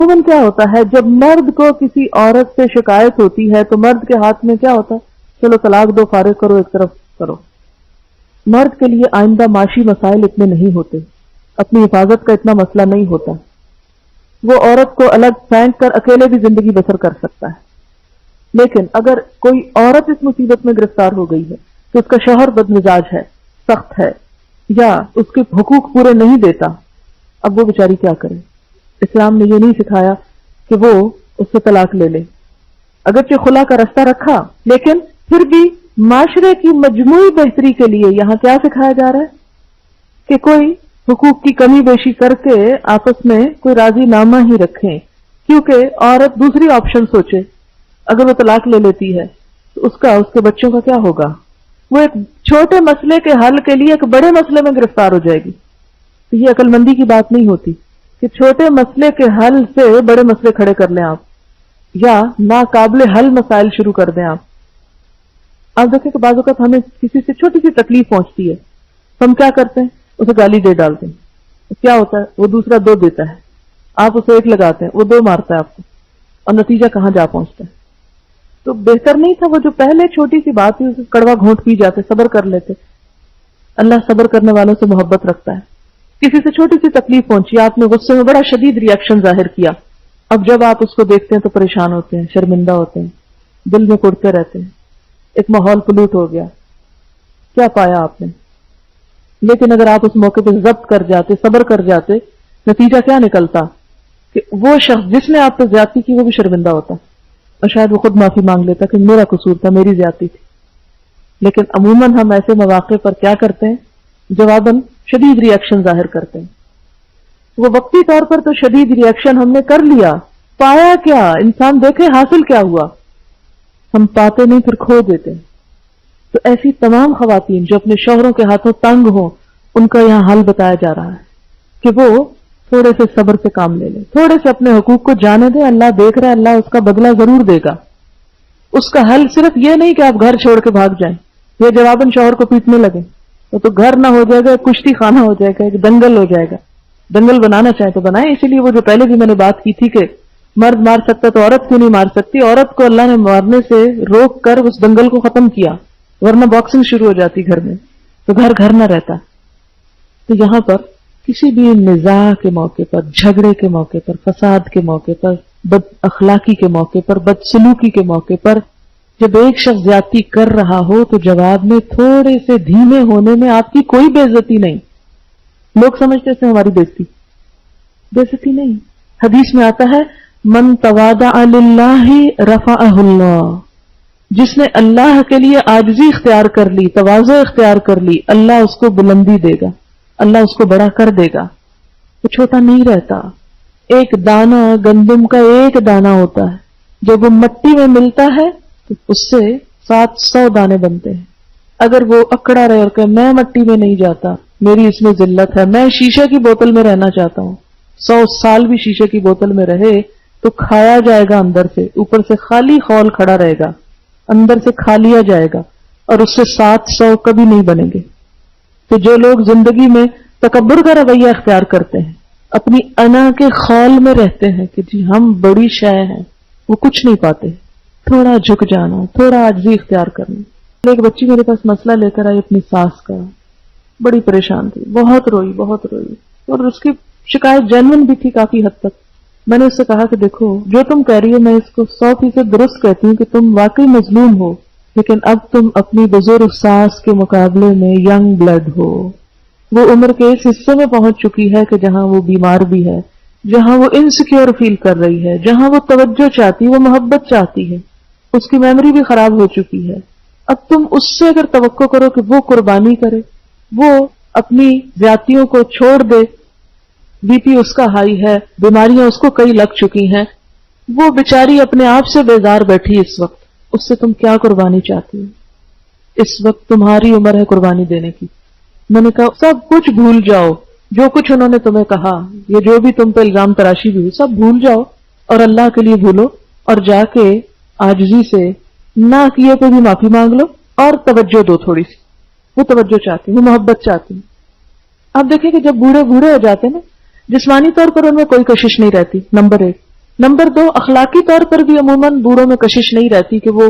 عموماً کیا ہوتا ہے جب مرد کو کسی عورت سے شکایت ہوتی ہے تو مرد کے ہاتھ میں کیا ہوتا ہے؟ چلو طلاق دو، فارغ کرو، ایک طرف کرو. مرد کے لیے آئندہ معاشی مسائل اتنے نہیں ہوتے، اپنی حفاظت کا اتنا مسئلہ نہیں ہوتا. وہ عورت کو الگ پھینک کر اکیلے بھی زندگی بسر کر سکتا ہے. لیکن اگر کوئی عورت اس مصیبت میں گرفتار ہو گئی ہے کہ اس کا شوہر بد مزاج ہے، سخت ہے، یا اس کے حقوق پورے نہیں دیتا، اب وہ بیچاری کیا کرے؟ اسلام نے یہ نہیں سکھایا کہ وہ اس سے طلاق لے لے. اگرچہ خلا کا رستہ رکھا، لیکن پھر بھی معاشرے کی مجموعی بہتری کے لیے یہاں کیا سکھایا جا رہا ہے کہ کوئی حقوق کی کمی بیشی کر کے آپس میں کوئی راضی نامہ ہی رکھیں. کیونکہ عورت دوسری آپشن سوچے، اگر وہ طلاق لے لیتی ہے تو اس کے بچوں کا کیا ہوگا؟ وہ ایک چھوٹے مسئلے کے حل کے لیے ایک بڑے مسئلے میں گرفتار ہو جائے گی. تو یہ عقل مندی کی بات نہیں ہوتی کہ چھوٹے مسئلے کے حل سے بڑے مسئلے کھڑے کر لیں آپ، یا ناقابل حل مسائل شروع کر دیں آپ. آپ دیکھیں کہ بعض اوقات ہمیں کسی سے چھوٹی سی تکلیف پہنچتی ہے، ہم کیا کرتے ہیں؟ اسے گالی دے ڈالتے ہیں. کیا ہوتا ہے؟ وہ دوسرا 2 دیتا ہے، آپ اسے 1 لگاتے ہیں، وہ 2 مارتا ہے آپ کو، اور نتیجہ کہاں جا پہنچتا ہے. تو بہتر نہیں تھا وہ جو پہلے چھوٹی سی بات تھی اسے کڑوا گھونٹ پی جاتے، صبر کر لیتے. اللہ صبر کرنے والوں سے محبت رکھتا ہے. کسی سے چھوٹی سی تکلیف پہنچی، آپ نے غصے میں بڑا شدید ریئیکشن ظاہر کیا، اب جب آپ اس کو دیکھتے ہیں تو پریشان ہوتے ہیں، شرمندہ ہوتے ہیں، دل میں کڑتے رہتے ہیں، ایک ماحول پلوٹ ہو گیا. کیا پایا آپ نے؟ لیکن اگر آپ اس موقع پہ ضبط کر جاتے، صبر کر جاتے، نتیجہ کیا نکلتا کہ وہ شخص جس نے آپ پہ زیادتی کی وہ بھی شرمندہ ہوتا، اور شاید وہ خود معافی مانگ لیتا کہ میرا قصور تھا، میری زیادتی تھی. لیکن عموماً ہم ایسے مواقع پر کیا کرتے ہیں؟ جواباً شدید ریئیکشن ظاہر کرتے ہیں. وہ وقتی طور پر تو شدید ریئیکشن ہم نے کر لیا، پایا کیا؟ انسان دیکھے حاصل کیا ہوا؟ ہم پاتے نہیں، پھر کھو دیتے. تو ایسی تمام خواتین جو اپنے شوہروں کے ہاتھوں تنگ ہوں، ان کا یہاں حل بتایا جا رہا ہے کہ وہ تھوڑے سے صبر سے کام لے لیں، تھوڑے سے اپنے حقوق کو جانے دیں. اللہ دیکھ رہا ہے، اللہ اس کا بدلہ ضرور دے گا. اس کا حل صرف یہ نہیں کہ آپ گھر چھوڑ کے بھاگ جائیں یا جواباً شوہر کو پیٹنے لگیں. تو گھر نہ ہو جائے گا، ایک کشتی خانہ ہو جائے گا، ایک دنگل ہو جائے گا. دنگل بنانا چاہیں تو بنائیں. اسی لیے وہ جو پہلے بھی میں نے بات کی تھی کہ مرد مار سکتا تو عورت کیوں نہیں مار سکتی؟ عورت کو اللہ نے مارنے سے روک کر اس دنگل کو ختم کیا، ورنہ باکسنگ شروع ہو جاتی گھر میں تو گھر نہ رہتا. تو یہاں پر کسی بھی نزاع کے موقع پر، جھگڑے کے موقع پر، فساد کے موقع پر، بد اخلاقی کے موقع پر، بدسلوکی کے موقع پر جب ایک شخص زیادتی کر رہا ہو تو جواب میں تھوڑے سے دھیمے ہونے میں آپ کی کوئی بے عزتی نہیں. لوگ سمجھتے ہیں ہماری بے عزتی نہیں. حدیث میں آتا ہے من تواضع للہ رفعہ اللہ، جس نے اللہ کے لیے عاجزی اختیار کر لی، تواضع اختیار کر لی، اللہ اس کو بلندی دے گا، اللہ اس کو بڑا کر دے گا. وہ چھوٹا نہیں رہتا. ایک دانہ گندم کا ایک دانہ ہوتا ہے، جب وہ مٹی میں ملتا ہے تو اس سے 700 دانے بنتے ہیں. اگر وہ اکڑا رہے اور کہ میں مٹی میں نہیں جاتا، میری اس میں ذلت ہے، میں شیشے کی بوتل میں رہنا چاہتا ہوں، 100 سال بھی شیشے کی بوتل میں رہے تو کھایا جائے گا اندر سے، اوپر سے خالی خول کھڑا رہے گا، اندر سے کھا لیا جائے گا، اور اس سے 700 کبھی نہیں بنیں گے. تو جو لوگ زندگی میں تکبر کا رویہ اختیار کرتے ہیں، اپنی انا کے خول میں رہتے ہیں کہ جی ہم بڑی شے ہیں، وہ کچھ نہیں پاتے. تھوڑا جھک جانا، تھوڑا عاجزی اختیار کرنا. ایک بچی میرے پاس مسئلہ لے کر آئی اپنی ساس کا، بڑی پریشان تھی، بہت روئی، اور اس کی شکایت جینوئن بھی تھی کافی حد تک. میں نے اس سے کہا کہ دیکھو جو تم کہہ رہی ہو میں اس کو 100% درست کہتی ہوں کہ تم واقعی مظلوم ہو، لیکن اب تم اپنی بزرگ ساس کے مقابلے میں ینگ بلڈ ہو. وہ عمر کے اس حصے میں پہنچ چکی ہے کہ جہاں وہ بیمار بھی ہے، جہاں وہ انسیکیور فیل کر رہی ہے، جہاں وہ توجہ چاہتی، وہ محبت چاہتی ہے. اس کی میموری بھی خراب ہو چکی ہے. اب تم اس سے اگر توقع کرو کہ وہ قربانی کرے، وہ اپنی زیادتیوں کو چھوڑ دے، بی پی اس کا ہائی ہے، بیماریاں اس کو کئی لگ چکی ہیں، وہ بیچاری اپنے آپ سے بیزار بیٹھی اس وقت، اس سے تم کیا قربانی چاہتی ہو؟ اس وقت تمہاری عمر ہے قربانی دینے کی. میں نے کہا سب کچھ بھول جاؤ، جو کچھ انہوں نے تمہیں کہا، یہ جو بھی تم پہ الزام تراشی بھی ہوئی، سب بھول جاؤ اور اللہ کے لیے بھولو، اور جا کے عاجزی سے نہ کیے پہ بھی معافی مانگ لو اور توجہ دو. تھوڑی سی وہ توجہ چاہتی، وہ محبت چاہتی. آپ دیکھیں کہ جب بوڑھے ہو جاتے ہیں نا، جسمانی طور پر ان میں کوئی کشش نہیں رہتی، نمبر 1. نمبر 2، اخلاقی طور پر بھی عموماً بوڑھوں میں کشش نہیں رہتی کہ وہ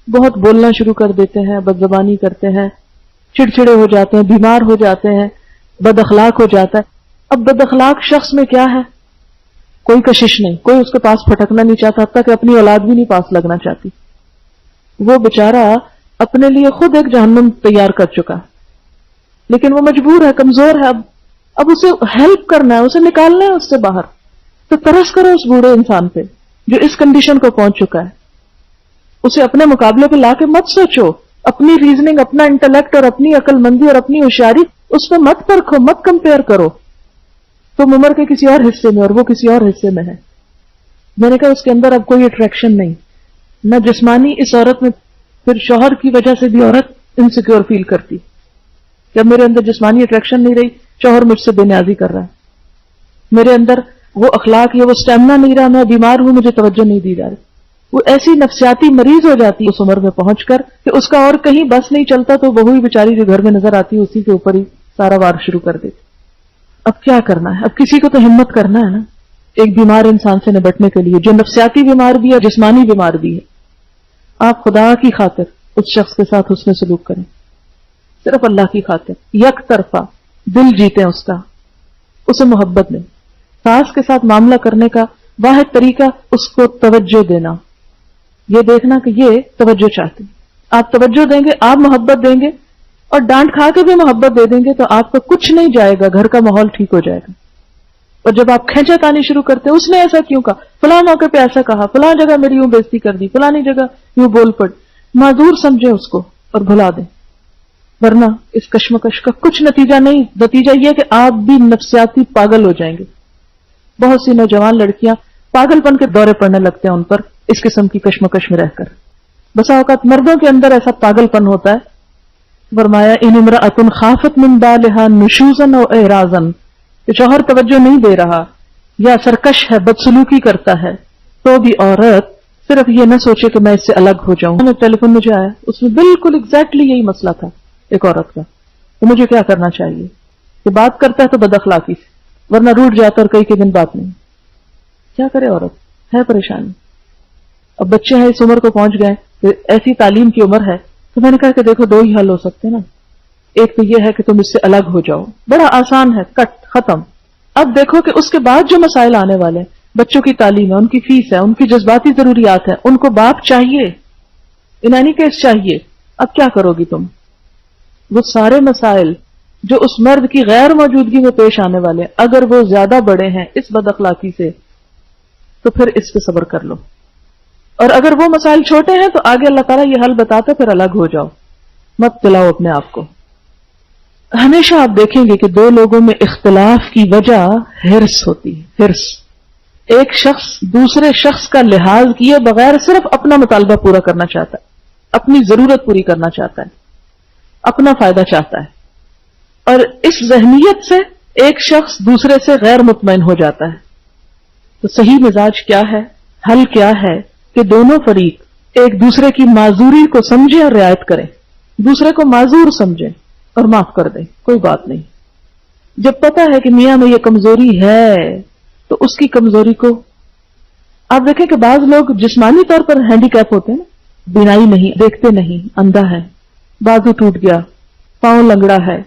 بہت بولنا شروع کر دیتے ہیں، بد زبانی کرتے ہیں، چڑچڑے ہو جاتے ہیں، بیمار ہو جاتے ہیں، بد اخلاق ہو جاتا ہے۔ اب بد اخلاق شخص میں کیا ہے؟ کوئی کشش نہیں، کوئی اس کے پاس پھٹکنا نہیں چاہتا، حتیٰ کہ اپنی اولاد بھی نہیں پاس لگنا چاہتی۔ وہ بیچارہ اپنے لیے خود ایک جہنم تیار کر چکا ہے، لیکن وہ مجبور ہے، کمزور ہے، اب اسے ہیلپ کرنا ہے، اسے نکالنا ہے اس سے باہر۔ تو ترس کرو اس بوڑھے انسان پہ جو اس کنڈیشن کو پہنچ چکا ہے، اسے اپنے مقابلے پہ لا کے مت سوچو، اپنی ریزننگ، اپنا انٹلیکٹ اور اپنی عقل مندی اور اپنی ہوشیاری اس پہ مت پرکھو، مت کمپیئر کرو۔ تم عمر کے کسی اور حصے میں اور وہ کسی اور حصے میں ہے۔ میں نے کہا اس کے اندر اب کوئی اٹریکشن نہیں، نہ جسمانی، اس عورت میں پھر شوہر کی وجہ سے بھی عورت انسیکیور فیل کرتی، جب میرے اندر جسمانی اٹریکشن نہیں رہی، شوہر مجھ سے بے نیازی کر رہا ہے، میرے اندر وہ اخلاق یا وہ اسٹیمنا نہیں رہا، میں بیمار ہوں، مجھے توجہ نہیں دی جا رہی۔ وہ ایسی نفسیاتی مریض ہو جاتی ہے اس عمر میں پہنچ کر کہ اس کا اور کہیں بس نہیں چلتا، تو وہی بیچاری جو گھر میں نظر آتی ہے اسی کے اوپر ہی سارا وار شروع کر دیتی۔ اب کیا کرنا ہے؟ اب کسی کو تو ہمت کرنا ہے نا ایک بیمار انسان سے نبٹنے کے لیے جو نفسیاتی بیمار بھی ہے، جسمانی بیمار بھی ہے۔ آپ خدا کی خاطر اس شخص کے ساتھ حسن سلوک کریں، صرف اللہ کی خاطر، یک طرفہ دل جیتے اس کا، اسے محبت دیں۔ ساس کے ساتھ معاملہ کرنے کا واحد طریقہ اس کو توجہ دینا، یہ دیکھنا کہ یہ توجہ چاہتے ہیں، آپ توجہ دیں گے، آپ محبت دیں گے، اور ڈانٹ کھا کے بھی محبت دے دیں گے تو آپ کا کچھ نہیں جائے گا، گھر کا ماحول ٹھیک ہو جائے گا۔ اور جب آپ کھینچا تانی شروع کرتے، اس نے ایسا کیوں کہا، فلاں موقع پہ ایسا کہا، فلاں جگہ میری یوں بےزتی کر دی، فلانی جگہ یوں بول پڑ، معذور سمجھیں اس کو اور بھلا دیں، ورنہ اس کشمکش کا کچھ نتیجہ نہیں، نتیجہ یہ کہ آپ بھی نفسیاتی پاگل ہو جائیں گے۔ بہت سی نوجوان لڑکیاں پاگل پن کے دورے پڑنے لگتے ہیں ان پر اس قسم کی کشمکش میں رہ کر۔ بسا اوقات مردوں کے اندر ایسا پاگل پن ہوتا ہے، فرمایا ان امرأۃ خافت من بالہا نشوزا او اعراضا، کہ شوہر توجہ نہیں دے رہا یا سرکش ہے، بدسلوکی کرتا ہے، تو بھی عورت صرف یہ نہ سوچے کہ میں اس سے الگ ہو جاؤں۔ ٹیلی فون مجھے آیا، اس میں بالکل ایگزیکٹلی یہی مسئلہ تھا ایک عورت کا، تو مجھے کیا کرنا چاہیے کہ بات کرتا ہے تو بد اخلاقی سے، ورنہ روٹ جاتا اور کئی دن بات نہیں۔ کیا کرے عورت، ہے پریشانی۔ اب بچے ہیں اس عمر کو پہنچ گئے کہ ایسی تعلیم کی عمر ہے، تو میں نے کہا کہ دیکھو دو ہی حل ہو سکتے ہیں نا، ایک تو یہ ہے کہ تم اس سے الگ ہو جاؤ، بڑا آسان ہے، کٹ ختم۔ اب دیکھو کہ اس کے بعد جو مسائل آنے والے ہیں، بچوں کی تعلیم ہے، ان کی فیس ہے، ان کی جذباتی ضروریات ہیں، ان کو باپ چاہیے، ان اینی کیس چاہیے۔ اب کیا کرو گی تم؟ وہ سارے مسائل جو اس مرد کی غیر موجودگی میں پیش آنے والے، اگر وہ زیادہ بڑے ہیں اس بد اخلاقی سے، تو پھر اس پہ صبر کر لو، اور اگر وہ مسائل چھوٹے ہیں تو آگے اللہ تعالیٰ یہ حل بتاتا، پھر الگ ہو جاؤ، مت دلاؤ اپنے آپ کو۔ ہمیشہ آپ دیکھیں گے کہ دو لوگوں میں اختلاف کی وجہ ہرس ہوتی ہے، ہرس۔ ایک شخص دوسرے شخص کا لحاظ کیے بغیر صرف اپنا مطالبہ پورا کرنا چاہتا ہے، اپنی ضرورت پوری کرنا چاہتا ہے، اپنا فائدہ چاہتا ہے، اور اس ذہنیت سے ایک شخص دوسرے سے غیر مطمئن ہو جاتا ہے۔ تو صحیح مزاج کیا ہے، حل کیا ہے کہ دونوں فریق ایک دوسرے کی معذوری کو سمجھیں اور رعایت کریں، دوسرے کو معذور سمجھیں اور معاف کر دیں، کوئی بات نہیں۔ جب پتہ ہے کہ میاں میں یہ کمزوری ہے تو اس کی کمزوری کو، آپ دیکھیں کہ بعض لوگ جسمانی طور پر ہینڈی کیپ ہوتے ہیں، بینائی نہیں، دیکھتے نہیں، اندھا ہے، بازو ٹوٹ گیا، پاؤں لنگڑا ہے،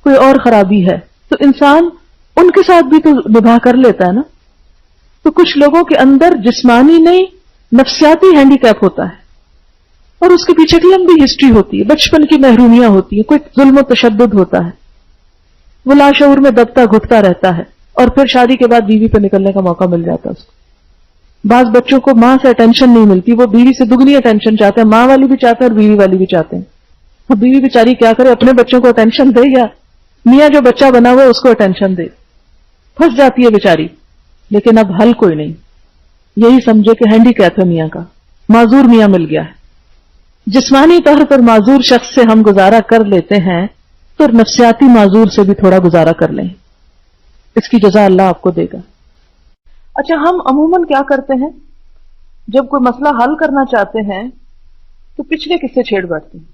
کوئی اور خرابی ہے، تو انسان ان کے ساتھ بھی تو نبھا کر لیتا ہے نا۔ تو کچھ لوگوں کے اندر جسمانی نہیں، نفسیاتی ہینڈی کیپ ہوتا ہے، اور اس کے پیچھے ایک لمبی ہسٹری ہوتی ہے، بچپن کی محرومیاں ہوتی ہیں، کوئی ظلم و تشدد ہوتا ہے، وہ لاشعور میں دبتا گھٹتا رہتا ہے، اور پھر شادی کے بعد بیوی پہ نکلنے کا موقع مل جاتا ہے اس کو۔ بعض بچوں کو ماں سے اٹینشن نہیں ملتی، وہ بیوی سے دگنی اٹینشن چاہتے ہیں، ماں والی بھی چاہتے ہیں اور بیوی والی بھی چاہتے ہیں۔ اب بیوی بیچاری کیا کرے، اپنے بچوں کو اٹینشن دے یا میاں جو بچہ بنا ہوا اس کو اٹینشن دے، پھنس جاتی ہے بیچاری۔ لیکن اب حل کوئی نہیں، یہی سمجھے کہ ہینڈی کیپ ہے میاں کا، معذور میاں مل گیا ہے۔ جسمانی طور پر معذور شخص سے ہم گزارا کر لیتے ہیں تو نفسیاتی معذور سے بھی تھوڑا گزارا کر لیں، اس کی جزا اللہ آپ کو دے گا۔ اچھا، ہم عموماً کیا کرتے ہیں جب کوئی مسئلہ حل کرنا چاہتے ہیں تو پچھلے قصے چھیڑ بیٹھتے ہیں۔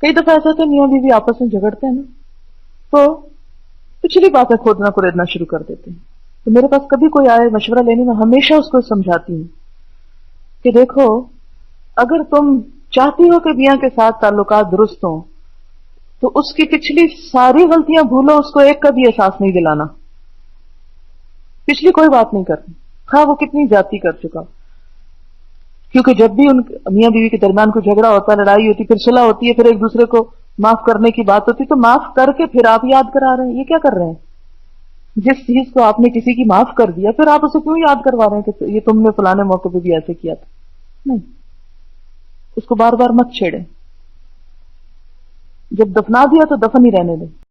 کئی دفعہ ایسا تو میاں بیوی آپس میں جھگڑتے ہیں نا، تو پچھلی باتیں کھودنا کریدنا شروع کر دیتے ہیں تو میرے پاس کبھی کوئی آئے مشورہ لینے میں ہمیشہ اس کو سمجھاتی ہوں کہ دیکھو اگر تم چاہتی ہو کہ میاں کے ساتھ تعلقات درست ہوں تو اس کی پچھلی ساری غلطیاں بھولو، اس کو ایک کا بھی احساس نہیں دلانا، پچھلی کوئی بات نہیں کرنی، ہاں وہ کتنی زیادتی کر چکا، کیونکہ جب بھی ان میاں بیوی کے درمیان کوئی جھگڑا ہوتا ہے، لڑائی ہوتی، پھر صلح ہوتی ہے، پھر ایک دوسرے کو معاف کرنے کی بات ہوتی، تو معاف کر کے پھر آپ یاد کرا رہے ہیں، یہ کیا کر رہے ہیں؟ جس چیز کو آپ نے کسی کی معاف کر دیا پھر آپ اسے کیوں یاد کروا رہے ہیں کہ یہ تم نے فلانے موقع پہ بھی ایسے کیا تھا؟ نہیں، اس کو بار بار مت چھیڑیں، جب دفنا دیا تو دفن ہی رہنے دیں۔